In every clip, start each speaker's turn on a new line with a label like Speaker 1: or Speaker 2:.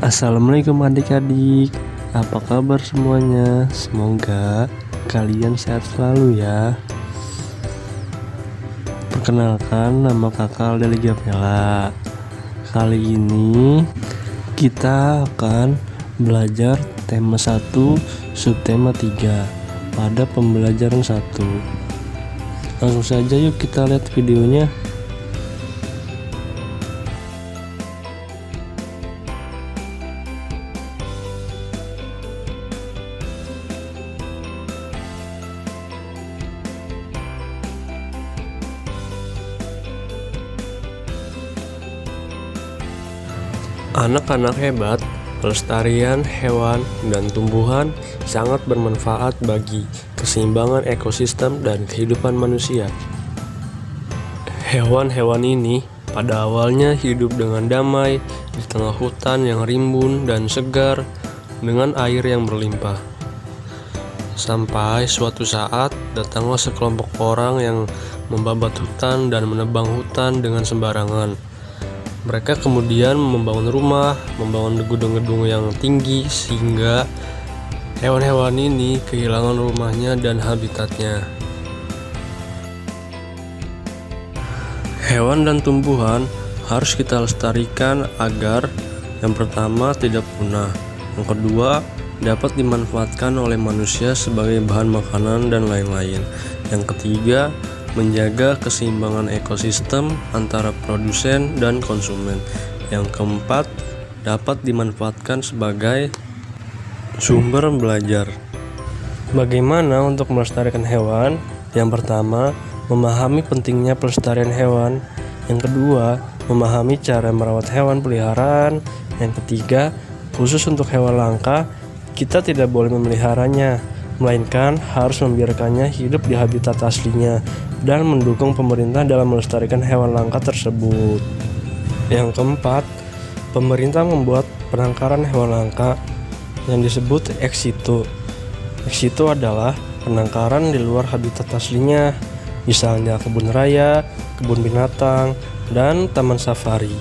Speaker 1: Assalamualaikum adik-adik, apa kabar semuanya? Semoga kalian sehat selalu ya. Perkenalkan, nama kakak Alda Gamela. Kali ini kita akan belajar tema 1 subtema 3 pada pembelajaran 1. Langsung saja yuk kita lihat videonya. Anak-anak hebat, pelestarian hewan dan tumbuhan sangat bermanfaat bagi keseimbangan ekosistem dan kehidupan manusia. Hewan-hewan ini pada awalnya hidup dengan damai di tengah hutan yang rimbun dan segar dengan air yang berlimpah. Sampai suatu saat datanglah sekelompok orang yang membabat hutan dan menebang hutan dengan sembarangan. Mereka kemudian membangun rumah, membangun gedung-gedung yang tinggi sehingga hewan-hewan ini kehilangan rumahnya dan habitatnya. Hewan dan tumbuhan harus kita lestarikan agar yang pertama tidak punah, yang kedua dapat dimanfaatkan oleh manusia sebagai bahan makanan dan lain-lain, yang ketiga menjaga keseimbangan ekosistem antara produsen dan konsumen. Yang keempat, dapat dimanfaatkan sebagai sumber belajar. Bagaimana untuk melestarikan hewan? Yang pertama, memahami pentingnya pelestarian hewan. Yang kedua, memahami cara merawat hewan peliharaan. Yang ketiga, khusus untuk hewan langka, kita tidak boleh memeliharanya, melainkan harus membiarkannya hidup di habitat aslinya dan mendukung pemerintah dalam melestarikan hewan langka tersebut. Yang keempat, pemerintah membuat penangkaran hewan langka yang disebut ex situ. Ex situ adalah penangkaran di luar habitat aslinya, misalnya kebun raya, kebun binatang, dan taman safari.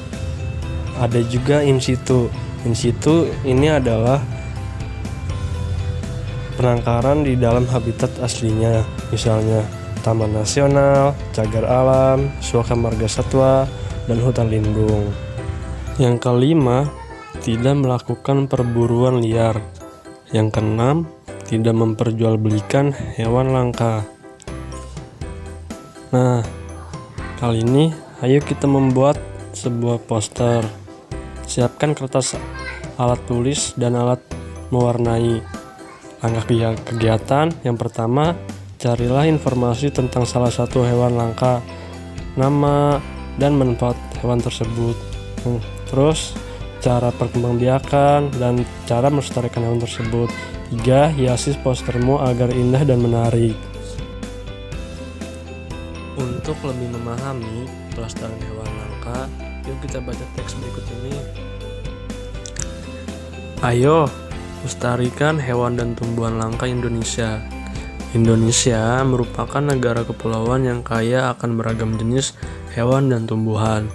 Speaker 1: Ada juga in situ. In situ ini adalah penangkaran di dalam habitat aslinya, misalnya taman nasional, cagar alam, suaka marga satwa, dan hutan lindung. Yang kelima, tidak melakukan perburuan liar. Yang keenam, tidak memperjualbelikan hewan langka. Nah, kali ini ayo kita membuat sebuah poster. Siapkan kertas, alat tulis, dan alat mewarnai. Langkah kegiatan yang pertama, carilah informasi tentang salah satu hewan langka, nama dan manfaat hewan tersebut. Terus, cara perkembangbiakan dan cara melestarikan hewan tersebut. 3. Hiasi postermu agar indah dan menarik. Untuk lebih memahami pelestarian hewan langka, yuk kita baca teks berikut ini. Ayo, lestarikan hewan dan tumbuhan langka Indonesia. Indonesia merupakan negara kepulauan yang kaya akan beragam jenis hewan dan tumbuhan.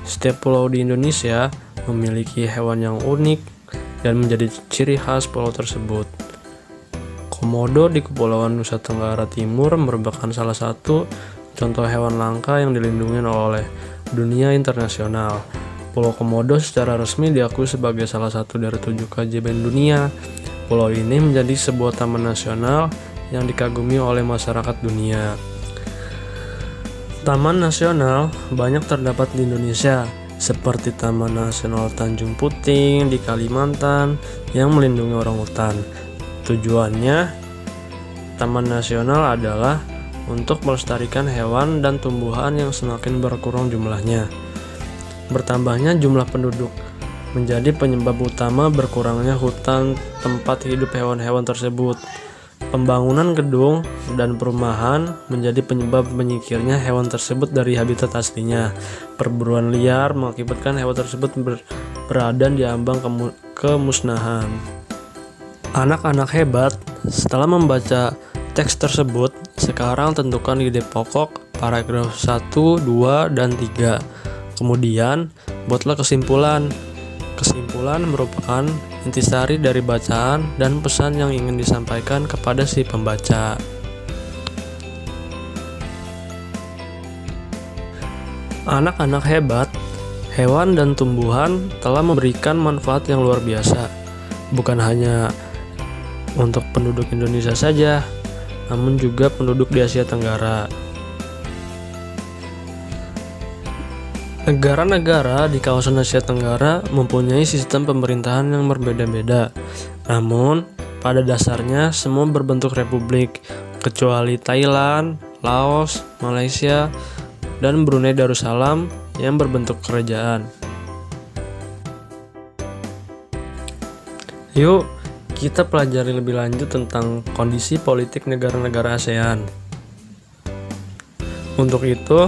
Speaker 1: Setiap pulau di Indonesia memiliki hewan yang unik dan menjadi ciri khas pulau tersebut. Komodo di Kepulauan Nusa Tenggara Timur merupakan salah satu contoh hewan langka yang dilindungi oleh dunia internasional. Pulau Komodo secara resmi diakui sebagai salah satu dari 7 keajaiban dunia. Pulau ini menjadi sebuah taman nasional yang dikagumi oleh masyarakat dunia. Taman nasional banyak terdapat di Indonesia, seperti Taman Nasional Tanjung Puting di Kalimantan yang melindungi orangutan. Tujuannya, taman nasional adalah untuk melestarikan hewan dan tumbuhan yang semakin berkurang jumlahnya. Bertambahnya jumlah penduduk menjadi penyebab utama berkurangnya hutan tempat hidup hewan-hewan tersebut. Pembangunan gedung dan perumahan menjadi penyebab menyingkirnya hewan tersebut dari habitat aslinya. Perburuan liar mengakibatkan hewan tersebut berada di ambang kemusnahan. Anak-anak hebat, setelah membaca teks tersebut, sekarang tentukan ide pokok paragraf 1, 2, dan 3. Kemudian, buatlah kesimpulan. Kesimpulan merupakan intisari dari bacaan dan pesan yang ingin disampaikan kepada si pembaca. Anak-anak hebat, hewan dan tumbuhan telah memberikan manfaat yang luar biasa, bukan hanya untuk penduduk Indonesia saja, namun juga penduduk di Asia Tenggara. Negara-negara di kawasan Asia Tenggara mempunyai sistem pemerintahan yang berbeda-beda. Namun, pada dasarnya semua berbentuk republik, kecuali Thailand, Laos, Malaysia, dan Brunei Darussalam yang berbentuk kerajaan. Yuk, kita pelajari lebih lanjut tentang kondisi politik negara-negara ASEAN. Untuk itu,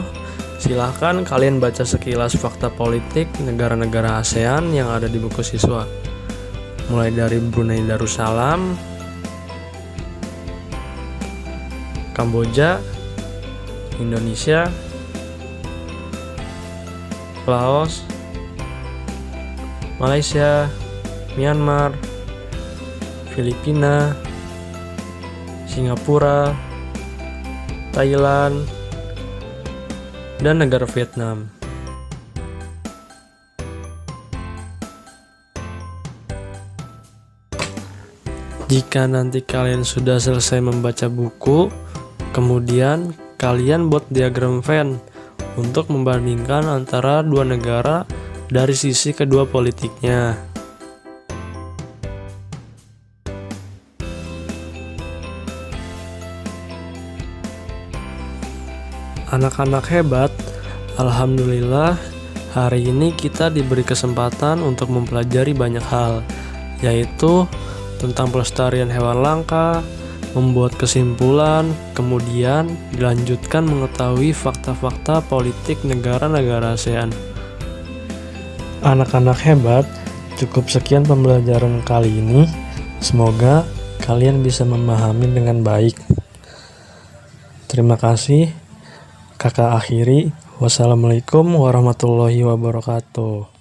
Speaker 1: silahkan kalian baca sekilas fakta politik negara-negara ASEAN yang ada di buku siswa. Mulai dari Brunei Darussalam, Kamboja, Indonesia, Laos, Malaysia, Myanmar, Filipina, Singapura, Thailand, dan negara Vietnam. Jika nanti kalian sudah selesai membaca buku, kemudian kalian buat diagram Venn untuk membandingkan antara dua negara dari sisi kedua politiknya. Anak-anak hebat, alhamdulillah hari ini kita diberi kesempatan untuk mempelajari banyak hal, yaitu tentang pelestarian hewan langka, membuat kesimpulan, kemudian dilanjutkan mengetahui fakta-fakta politik negara-negara ASEAN. Anak-anak hebat, cukup sekian pembelajaran kali ini. Semoga kalian bisa memahami dengan baik. Terima kasih. Kakak akhiri. Wassalamualaikum warahmatullahi wabarakatuh.